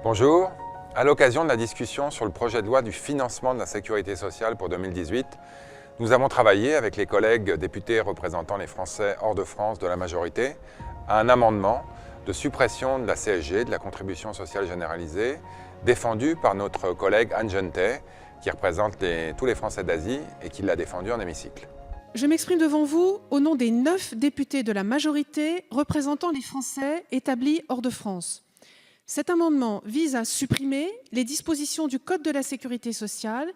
Bonjour. À l'occasion de la discussion sur le projet de loi du financement de la sécurité sociale pour 2018, nous avons travaillé avec les collègues députés représentant les Français hors de France de la majorité à un amendement de suppression de la CSG, de la contribution sociale généralisée, défendu par notre collègue Anne Genetet, qui représente tous les Français d'Asie et qui l'a défendu en hémicycle. Je m'exprime devant vous au nom des 9 députés de la majorité représentant les Français établis hors de France. Cet amendement vise à supprimer les dispositions du Code de la sécurité sociale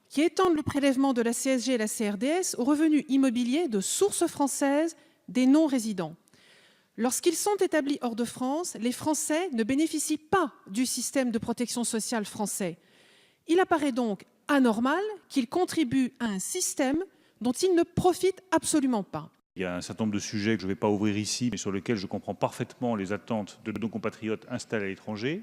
qui étendent le prélèvement de la CSG et la CRDS aux revenus immobiliers de source française des non-résidents. Lorsqu'ils sont établis hors de France, les Français ne bénéficient pas du système de protection sociale français. Il apparaît donc anormal qu'ils contribuent à un système dont ils ne profitent absolument pas. Il y a un certain nombre de sujets que je ne vais pas ouvrir ici, mais sur lesquels je comprends parfaitement les attentes de nos compatriotes installés à l'étranger.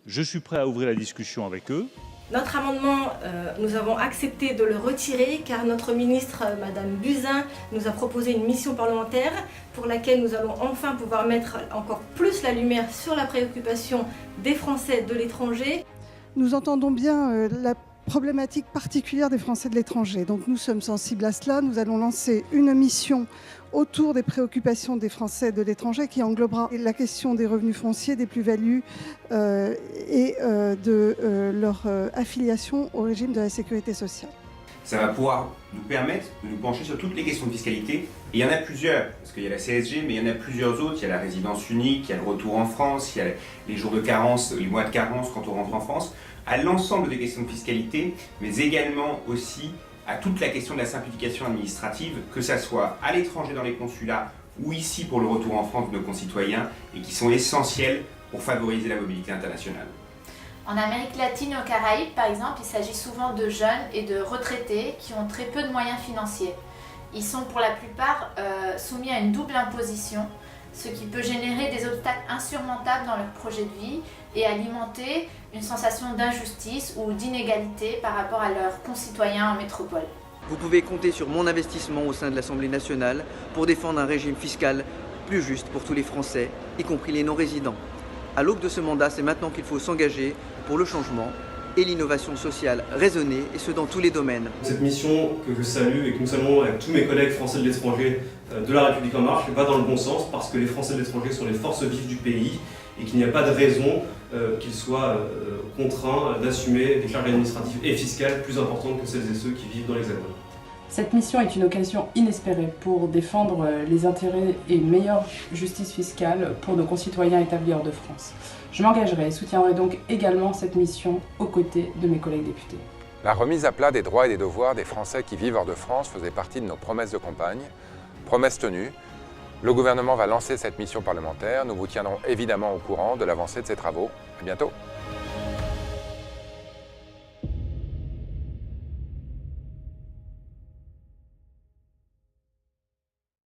Je suis prêt à ouvrir la discussion avec eux. Notre amendement, nous avons accepté de le retirer car notre ministre, Madame Buzyn, nous a proposé une mission parlementaire pour laquelle nous allons enfin pouvoir mettre encore plus la lumière sur la préoccupation des Français de l'étranger. Nous entendons bien la problématique particulière des Français de l'étranger. Donc nous sommes sensibles à cela. Nous allons lancer une mission autour des préoccupations des Français de l'étranger qui englobera la question des revenus fonciers, des plus-values et de leur affiliation au régime de la sécurité sociale. Ça va pouvoir nous permettre de nous pencher sur toutes les questions de fiscalité. Et il y en a plusieurs, parce qu'il y a la CSG, mais il y en a plusieurs autres. Il y a la résidence unique, il y a le retour en France, il y a les jours de carence, les mois de carence quand on rentre en France. À l'ensemble des questions de fiscalité, mais également aussi à toute la question de la simplification administrative, que ça soit à l'étranger dans les consulats ou ici pour le retour en France de nos concitoyens, et qui sont essentielles pour favoriser la mobilité internationale. En Amérique latine et aux Caraïbes, par exemple, il s'agit souvent de jeunes et de retraités qui ont très peu de moyens financiers. Ils sont pour la plupart soumis à une double imposition, ce qui peut générer des obstacles insurmontables dans leur projet de vie et alimenter une sensation d'injustice ou d'inégalité par rapport à leurs concitoyens en métropole. Vous pouvez compter sur mon investissement au sein de l'Assemblée nationale pour défendre un régime fiscal plus juste pour tous les Français, y compris les non-résidents. À l'aube de ce mandat, c'est maintenant qu'il faut s'engager pour le changement et l'innovation sociale raisonnée, et ce dans tous les domaines. Cette mission que je salue et que nous saluons avec tous mes collègues français de l'étranger de la République En Marche va dans le bon sens parce que les Français de l'étranger sont les forces vives du pays et qu'il n'y a pas de raison qu'ils soient contraints d'assumer des charges administratives et fiscales plus importantes que celles et ceux qui vivent dans l'Hexagone. Cette mission est une occasion inespérée pour défendre les intérêts et une meilleure justice fiscale pour nos concitoyens établis hors de France. Je m'engagerai et soutiendrai donc également cette mission aux côtés de mes collègues députés. La remise à plat des droits et des devoirs des Français qui vivent hors de France faisait partie de nos promesses de campagne. Promesse tenue. Le gouvernement va lancer cette mission parlementaire. Nous vous tiendrons évidemment au courant de l'avancée de ces travaux. À bientôt.